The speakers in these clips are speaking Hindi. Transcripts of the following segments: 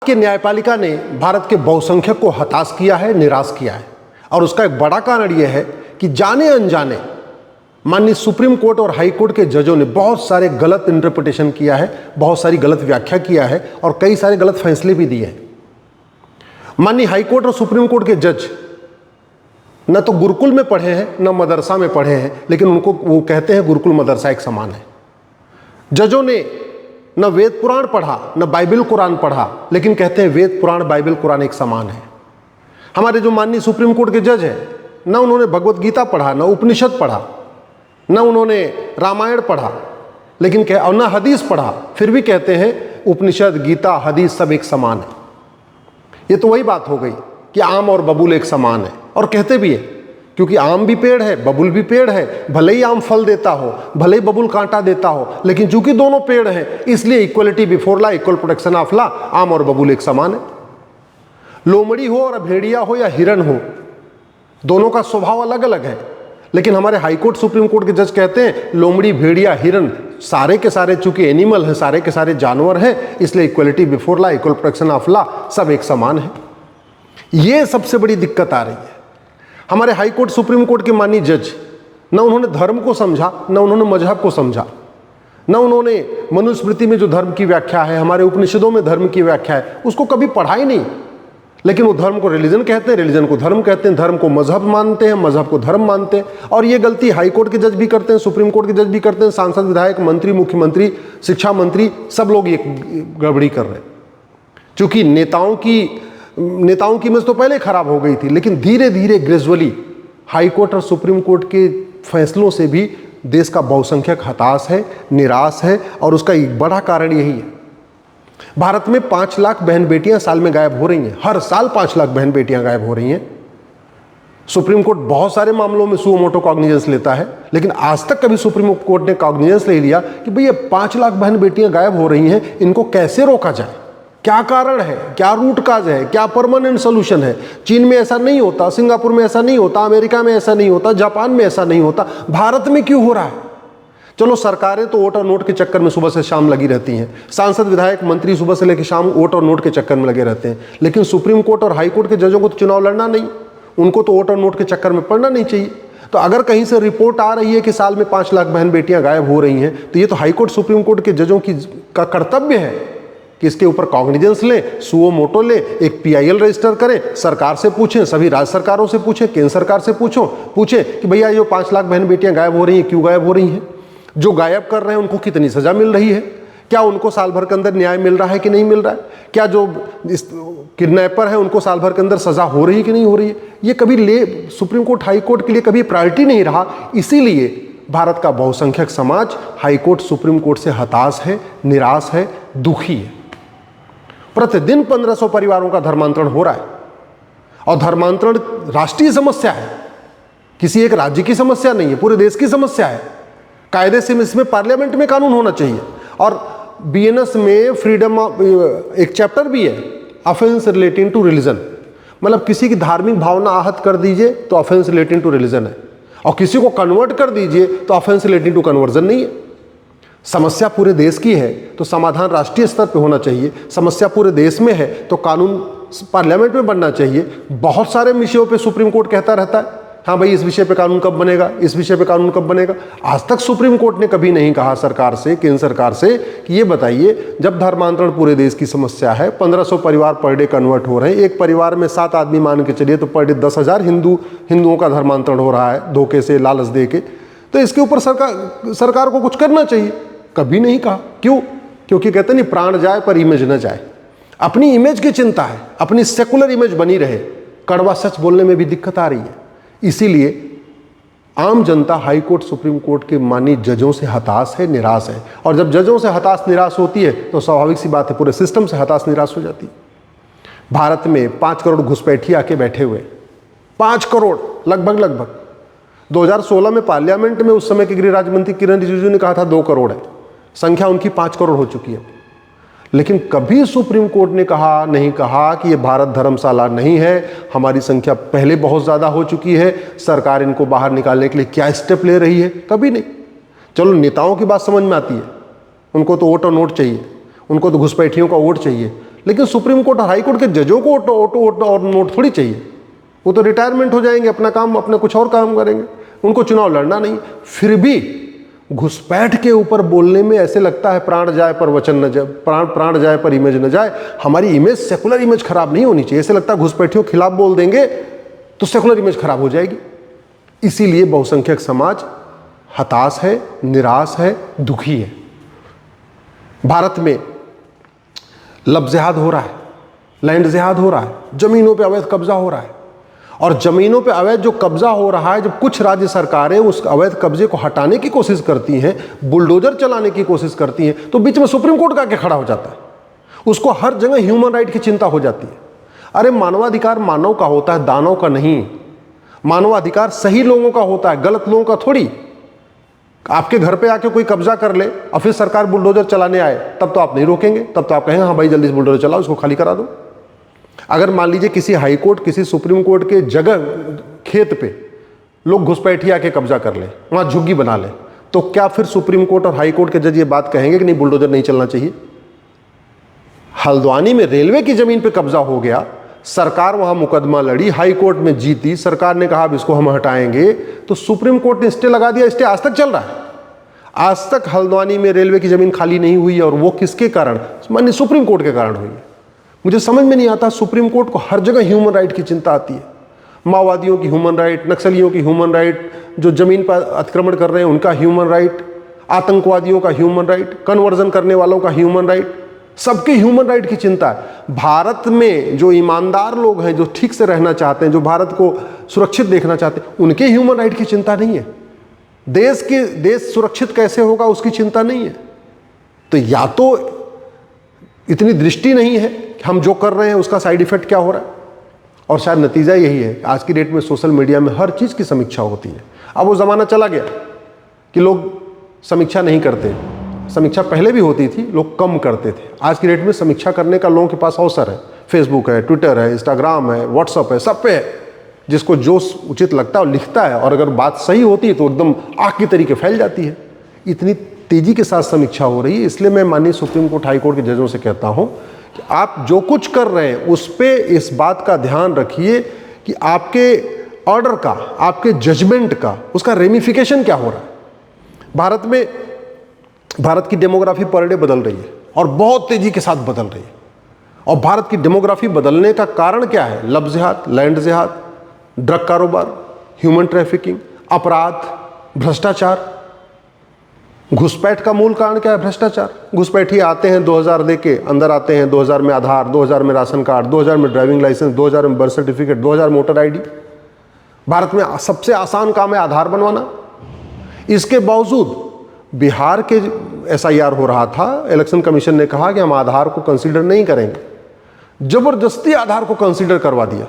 के न्यायपालिका ने भारत के बहुसंख्यक को हताश किया है, निराश किया है। और उसका एक बड़ा कारण यह है कि जाने अनजाने माननीय सुप्रीम कोर्ट और हाई कोर्ट के जजों ने बहुत सारे गलत इंटरप्रिटेशन किया है, बहुत सारी गलत व्याख्या किया है और कई सारे गलत फैसले भी दिए हैं। माननीय हाई कोर्ट और सुप्रीम कोर्ट के जज न तो गुरुकुल में पढ़े हैं न मदरसा में पढ़े हैं, लेकिन उनको वो कहते हैं गुरुकुल मदरसा एक समान है। जजों ने न वेद पुराण पढ़ा न बाइबल कुरान पढ़ा, लेकिन कहते हैं वेद पुराण बाइबल कुरान एक समान है। हमारे जो माननीय सुप्रीम कोर्ट के जज हैं, न उन्होंने भगवत गीता पढ़ा, न उपनिषद पढ़ा, न उन्होंने रामायण पढ़ा, लेकिन और न हदीस पढ़ा, फिर भी कहते हैं उपनिषद गीता हदीस सब एक समान है। ये तो वही बात हो गई कि आम और बबूल एक समान है। और कहते भी है क्योंकि आम भी पेड़ है, बबूल भी पेड़ है, भले ही आम फल देता हो, भले ही बबूल कांटा देता हो, लेकिन चूंकि दोनों पेड़ हैं इसलिए equality before law, equal protection of law, आम और बबूल एक समान है। लोमड़ी हो और भेड़िया हो या हिरण हो, दोनों का स्वभाव अलग अलग है, लेकिन हमारे हाईकोर्ट सुप्रीम कोर्ट के जज कहते हैं लोमड़ी भेड़िया हिरण सारे के सारे चूंकि एनिमल हैं, सारे के सारे जानवर हैं, इसलिए equality before law, equal protection of law, सब एक समान है। ये सबसे बड़ी दिक्कत आ रही है। हमारे हाई कोर्ट सुप्रीम कोर्ट के माननीय जज न उन्होंने धर्म को समझा, न उन्होंने मजहब को समझा, न उन्होंने मनुस्मृति में जो धर्म की व्याख्या है, हमारे उपनिषदों में धर्म की व्याख्या है, उसको कभी पढ़ा ही नहीं। लेकिन वो धर्म को रिलीजन कहते हैं, रिलीजन को धर्म कहते हैं, धर्म को मजहब मानते हैं, मजहब को धर्म मानते हैं। और ये गलती हाई कोर्ट के जज भी करते हैं, सुप्रीम कोर्ट के जज भी करते हैं, सांसद, विधायक, मंत्री, मुख्यमंत्री, शिक्षा मंत्री, सब लोग ये गड़बड़ी कर रहे हैं। चूंकि नेताओं की इमेज तो पहले खराब हो गई थी, लेकिन धीरे धीरे ग्रेजुअली हाई कोर्ट और सुप्रीम कोर्ट के फैसलों से भी देश का बहुसंख्यक हताश है, निराश है। और उसका एक बड़ा कारण यही है, भारत में 5 लाख बहन बेटियां साल में गायब हो रही हैं। हर साल 5 लाख बहन बेटियां गायब हो रही हैं। सुप्रीम कोर्ट बहुत सारे मामलों में सुओ मोटो कॉग्निजेंस लेता है, लेकिन आज तक कभी सुप्रीम कोर्ट ने कॉग्निजेंस ले लिया कि भई ये 5 लाख बहन बेटियां गायब हो रही हैं, इनको कैसे रोका जाए, क्या कारण है, क्या रूट काज है, क्या परमानेंट सोल्यूशन है। चीन में ऐसा नहीं होता, सिंगापुर में ऐसा नहीं होता, अमेरिका में ऐसा नहीं होता, जापान में ऐसा नहीं होता, भारत में क्यों हो रहा है। चलो सरकारें तो वोट और नोट के चक्कर में सुबह से शाम लगी रहती हैं, सांसद, विधायक, मंत्री सुबह से लेकर शाम वोट और नोट के चक्कर में लगे रहते हैं, लेकिन सुप्रीम कोर्ट और हाई कोर्ट के जजों को तो चुनाव लड़ना नहीं, उनको तो वोट और नोट के चक्कर में पड़ना नहीं चाहिए। तो अगर कहीं से रिपोर्ट आ रही है कि साल में 5 लाख बहन बेटियां गायब हो रही हैं, तो ये तो हाई कोर्ट सुप्रीम कोर्ट के जजों का कर्तव्य है कि इसके ऊपर कॉग्निजेंस लें, सुओ मोटो लें, एक PIL रजिस्टर करें, सरकार से पूछें, सभी राज्य सरकारों से पूछें, केंद्र सरकार से पूछें कि भैया ये 5 लाख बहन बेटियां गायब हो रही हैं, क्यों गायब हो रही हैं, जो गायब कर रहे हैं उनको कितनी सजा मिल रही है, क्या उनको साल भर के अंदर न्याय मिल रहा है कि नहीं मिल रहा है, क्या जो किडनैपर है उनको साल भर के अंदर सजा हो रही है कि नहीं हो रही है। ये कभी सुप्रीम कोर्ट, हाई कोर्ट के लिए कभी प्रायोरिटी नहीं रहा। इसीलिए भारत का बहुसंख्यक समाज हाई कोर्ट, सुप्रीम कोर्ट से हताश है, निराश है, दुखी है। प्रतिदिन 1500 परिवारों का धर्मांतरण हो रहा है, और धर्मांतरण राष्ट्रीय समस्या है, किसी एक राज्य की समस्या नहीं है, पूरे देश की समस्या है। कायदे से इसमें पार्लियामेंट में कानून होना चाहिए। और BNS में फ्रीडम एक चैप्टर भी है, ऑफेंस रिलेटिंग टू रिलीजन, मतलब किसी की धार्मिक भावना आहत कर दीजिए तो ऑफेंस रिलेटिंग टू रिलीजन है, और किसी को कन्वर्ट कर दीजिए तो ऑफेंस रिलेटिंग टू कन्वर्जन नहीं है। समस्या पूरे देश की है तो समाधान राष्ट्रीय स्तर पे होना चाहिए। समस्या पूरे देश में है तो कानून पार्लियामेंट में बनना चाहिए। बहुत सारे विषयों पे सुप्रीम कोर्ट कहता रहता है, हाँ भाई इस विषय पे कानून कब बनेगा, इस विषय पे कानून कब बनेगा। आज तक सुप्रीम कोर्ट ने कभी नहीं कहा सरकार से, केंद्र सरकार से कि ये बताइए, जब धर्मांतरण पूरे देश की समस्या है, 1500 परिवार पर डे कन्वर्ट हो रहे हैं, एक परिवार में 7 आदमी मान के चलिए तो पर डे 10,000 हिंदुओं का धर्मांतरण हो रहा है धोखे से, लालच दे के, तो इसके ऊपर सरकार को कुछ करना चाहिए। कभी नहीं कहा। क्यों? क्योंकि कहते नहीं प्राण जाए पर इमेज न जाए। अपनी इमेज की चिंता है, अपनी सेकुलर इमेज बनी रहे। कड़वा सच बोलने में भी दिक्कत आ रही है। इसीलिए आम जनता हाई कोर्ट, सुप्रीम कोर्ट के माननीय जजों से हताश है, निराश है। और जब जजों से हताश निराश होती है तो स्वाभाविक सी बात है पूरे सिस्टम से हताश निराश हो जाती है। भारत में 5 करोड़ घुसपैठी आके बैठे हुए, 5 करोड़ लगभग 2016 में पार्लियामेंट में उस समय के गृह राज्य मंत्री किरण रिजिजू ने कहा था 2 करोड़ है, संख्या उनकी 5 करोड़ हो चुकी है। लेकिन कभी सुप्रीम कोर्ट ने नहीं कहा कि ये भारत धर्मशाला नहीं है, हमारी संख्या पहले बहुत ज़्यादा हो चुकी है, सरकार इनको बाहर निकालने के लिए क्या स्टेप ले रही है। कभी नहीं। चलो नेताओं की बात समझ में आती है, उनको तो वोट और नोट चाहिए, उनको तो घुसपैठियों का वोट चाहिए, लेकिन सुप्रीम कोर्ट और हाई कोर्ट के जजों को ऑटो और नोट थोड़ी चाहिए। वो तो रिटायरमेंट हो जाएंगे, अपना काम अपने कुछ और काम करेंगे, उनको चुनाव लड़ना नहीं। फिर भी घुसपैठ के ऊपर बोलने में ऐसे लगता है प्राण जाए पर वचन न जाए, प्राण जाए पर इमेज न जाए। हमारी इमेज, सेकुलर इमेज खराब नहीं होनी चाहिए। ऐसे लगता है घुसपैठियों के खिलाफ बोल देंगे तो सेकुलर इमेज खराब हो जाएगी। इसीलिए बहुसंख्यक समाज हताश है, निराश है, दुखी है। भारत में लफ्ज़ जिहाद हो रहा है, लैंड जिहाद हो रहा है, जमीनों पे अवैध कब्जा हो रहा है। और जमीनों पे अवैध जो कब्जा हो रहा है, जब कुछ राज्य सरकारें उस अवैध कब्जे को हटाने की कोशिश करती हैं, बुलडोजर चलाने की कोशिश करती हैं, तो बीच में सुप्रीम कोर्ट का आके खड़ा हो जाता है। उसको हर जगह ह्यूमन राइट की चिंता हो जाती है। अरे मानवाधिकार मानव का होता है, दानव का नहीं। मानवाधिकार सही लोगों का होता है, गलत लोगों का थोड़ी। आपके घर पे आके कोई कब्जा कर ले और फिर सरकार बुलडोजर चलाने आए, तब तो आप नहीं रोकेंगे, तब तो आप कहेंगे हाँ भाई जल्दी से बुलडोजर चलाओ, इसको खाली करा दो। अगर मान लीजिए किसी हाई कोर्ट, किसी सुप्रीम कोर्ट के जगह खेत पे लोग घुसपैठिया के कब्जा कर ले, वहां झुग्गी बना ले, तो क्या फिर सुप्रीम कोर्ट और हाई कोर्ट के जज ये बात कहेंगे कि नहीं बुलडोजर नहीं चलना चाहिए? हल्द्वानी में रेलवे की जमीन पे कब्जा हो गया, सरकार वहां मुकदमा लड़ी, हाई कोर्ट में जीती, सरकार ने कहा अब इसको हम हटाएंगे, तो सुप्रीम कोर्ट ने स्टे लगा दिया। स्टे आज तक चल रहा है। आज तक हल्द्वानी में रेलवे की जमीन खाली नहीं हुई, और वो किसके कारण? माननीय सुप्रीम कोर्ट के कारण हुई है। मुझे समझ में नहीं आता, सुप्रीम कोर्ट को हर जगह ह्यूमन राइट की चिंता आती है। माओवादियों की ह्यूमन राइट, नक्सलियों की ह्यूमन राइट, जो जमीन पर अतिक्रमण कर रहे हैं उनका ह्यूमन राइट, आतंकवादियों का ह्यूमन राइट, कन्वर्जन करने वालों का ह्यूमन राइट, सबके ह्यूमन राइट की चिंता है। भारत में जो ईमानदार लोग हैं, जो ठीक से रहना चाहते हैं, जो भारत को सुरक्षित देखना चाहते हैं, उनके ह्यूमन राइट की चिंता नहीं है। देश सुरक्षित कैसे होगा उसकी चिंता नहीं है। तो या तो इतनी दृष्टि नहीं है कि हम जो कर रहे हैं उसका साइड इफेक्ट क्या हो रहा है, और शायद नतीजा यही है। आज की डेट में सोशल मीडिया में हर चीज़ की समीक्षा होती है। अब वो ज़माना चला गया कि लोग समीक्षा नहीं करते। समीक्षा पहले भी होती थी, लोग कम करते थे। आज की डेट में समीक्षा करने का लोगों के पास अवसर है। फेसबुक है, ट्विटर है, इंस्टाग्राम है, व्हाट्सअप है, सब पे है। जिसको जो उचित लगता है वो लिखता है, और अगर बात सही होती है तो एकदम आग की तरीके फैल जाती है। इतनी तेज़ी के साथ समीक्षा हो रही है। इसलिए मैं माननीय सुप्रीम कोर्ट, हाई कोर्ट के जजों से कहता हूँ कि आप जो कुछ कर रहे हैं उस पर इस बात का ध्यान रखिए कि आपके ऑर्डर का, आपके जजमेंट का, उसका रेमिफिकेशन क्या हो रहा है। भारत की डेमोग्राफी पर डे बदल रही है, और बहुत तेजी के साथ बदल रही है। और भारत की डेमोग्राफी बदलने का कारण क्या है? लफ्ज़ जिहाद, लैंड जिहाद, ड्रग कारोबार, ह्यूमन ट्रैफिकिंग, अपराध, भ्रष्टाचार। घुसपैठ का मूल कारण क्या है? भ्रष्टाचार। घुसपैठी आते हैं 2000 दे के, अंदर आते हैं 2000 में आधार, 2000 में राशन कार्ड, 2000 में ड्राइविंग लाइसेंस, 2000 में birth certificate, 2000 voter ID. Bharat में सबसे आसान काम है आधार बनवाना। इसके बावजूद बिहार के SIR हो रहा था, इलेक्शन कमीशन ने कहा कि हम आधार को कंसीडर नहीं करेंगे। जबरदस्ती आधार को कंसीडर करवा दिया।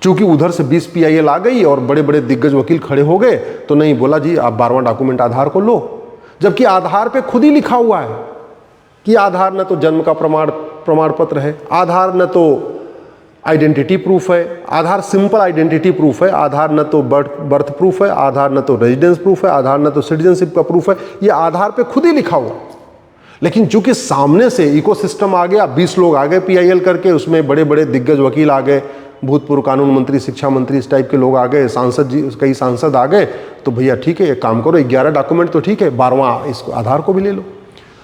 चूंकि उधर से 20 PIL आ गई और बड़े बड़े दिग्गज वकील खड़े हो गए, तो नहीं, बोला जी आप 12वां डॉक्यूमेंट आधार को लो। जबकि आधार पे खुद ही लिखा हुआ है कि आधार न तो जन्म का प्रमाण पत्र है, आधार न तो आइडेंटिटी प्रूफ है, आधार सिंपल आइडेंटिटी प्रूफ है, आधार न तो बर्थ प्रूफ है, आधार न तो रेजिडेंस प्रूफ है, आधार न तो सिटीजनशिप का प्रूफ है। ये आधार पे खुद ही लिखा हुआ। लेकिन चूंकि सामने से इकोसिस्टम आ गया, 20 लोग आ गए PIL करके, उसमें बड़े बड़े दिग्गज वकील आ गए, भूतपूर्व कानून मंत्री, शिक्षा मंत्री, इस टाइप के लोग आ गए, सांसद जी, कई सांसद आ गए, तो भैया ठीक है एक काम करो, 11 डॉक्यूमेंट तो ठीक है, 12वां इस आधार को भी ले लो।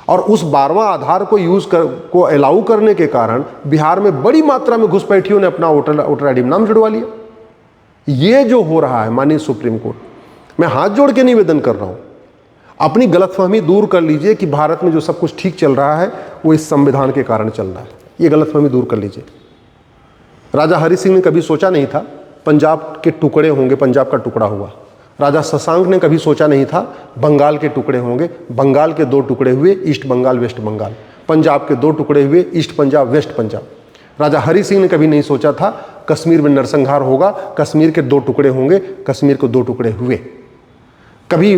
और उस 12वां आधार को को अलाउ करने के कारण बिहार में बड़ी मात्रा में घुसपैठियों ने अपना वोटर आईडी में नाम जुड़वा लिया। ये जो हो रहा है, माननीय सुप्रीम कोर्ट, मैं हाथ जोड़ के निवेदन कर रहा हूं, अपनी गलतफहमी दूर कर लीजिए कि भारत में जो सब कुछ ठीक चल रहा है वो इस संविधान के कारण चल रहा है। ये गलतफहमी दूर कर लीजिए। राजा हरि सिंह ने कभी सोचा नहीं था पंजाब के टुकड़े होंगे, पंजाब का टुकड़ा हुआ। राजा शशांक ने कभी सोचा नहीं था बंगाल के टुकड़े होंगे, बंगाल के 2 टुकड़े हुए, ईस्ट बंगाल, वेस्ट बंगाल। पंजाब के 2 टुकड़े हुए, ईस्ट पंजाब, वेस्ट पंजाब। राजा हरि सिंह ने कभी नहीं सोचा था कश्मीर में नरसंहार होगा, कश्मीर के 2 टुकड़े होंगे, कश्मीर को 2 टुकड़े हुए। कभी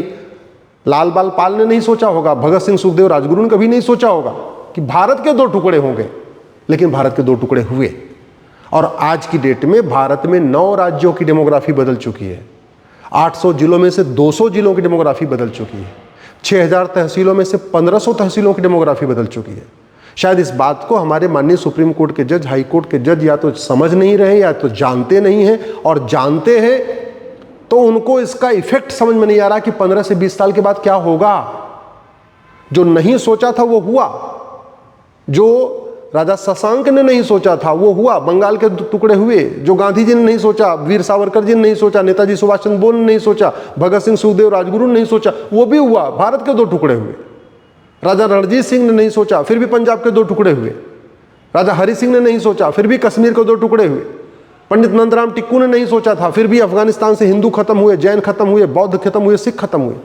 लाल बाल पाल ने नहीं सोचा होगा, भगत सिंह, सुखदेव, राजगुरु ने कभी नहीं सोचा होगा कि भारत के 2 टुकड़े होंगे, लेकिन भारत के 2 टुकड़े हुए। और आज की डेट में भारत में 9 राज्यों की डेमोग्राफी बदल चुकी है। 800 जिलों में से 200 जिलों की डेमोग्राफी बदल चुकी है। 6000 तहसीलों में से 1500 तहसीलों की डेमोग्राफी बदल चुकी है। शायद इस बात को हमारे माननीय सुप्रीम कोर्ट के जज, हाई कोर्ट के जज या तो समझ नहीं रहे या तो जानते नहीं हैं, और जानते हैं तो उनको इसका इफेक्ट समझ में नहीं आ रहा कि 15 से 20 साल के बाद क्या होगा। जो नहीं सोचा था वो हुआ, जो राजा शशांक ने नहीं सोचा था वो हुआ, बंगाल के टुकड़े हुए। जो गांधी जी ने नहीं सोचा, वीर सावरकर जी ने नहीं सोचा, नेताजी सुभाष चंद्र बोस ने नहीं सोचा, भगत सिंह, सुखदेव, राजगुरु ने नहीं सोचा, वो भी हुआ। भारत के 2 टुकड़े हुए। राजा रणजीत सिंह ने नहीं सोचा, फिर भी पंजाब के 2 टुकड़े हुए। राजा हरि सिंह ने नहीं सोचा, फिर भी कश्मीर के 2 टुकड़े हुए। पंडित नंदराम टिक्कू ने नहीं सोचा था, फिर भी अफगानिस्तान से हिंदू खत्म हुए, जैन खत्म हुए, बौद्ध खत्म हुए, सिख खत्म हुए।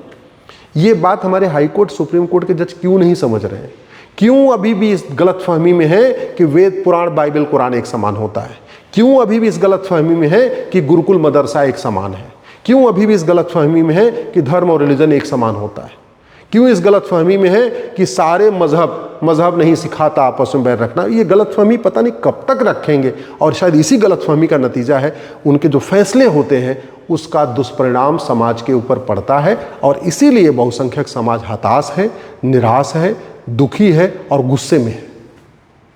ये बात हमारे हाई कोर्ट, सुप्रीम कोर्ट के जज क्यों नहीं समझ रहे हैं? क्यों अभी भी इस गलतफहमी में है कि वेद, पुराण, बाइबल, कुरान एक समान होता है? क्यों अभी भी इस गलतफहमी में है कि गुरुकुल मदरसा एक समान है? क्यों अभी भी इस गलतफहमी में है कि धर्म और रिलीजन एक समान होता है? क्यों इस गलतफहमी में है कि सारे मजहब नहीं सिखाता आपस में बैर रखना? ये गलतफहमी पता नहीं कब तक रखेंगे, और शायद इसी गलतफहमी का नतीजा है उनके जो फैसले होते हैं उसका दुष्परिणाम समाज के ऊपर पड़ता है। और इसीलिए बहुसंख्यक समाज हताश है, निराश है, दुखी है और गुस्से में है।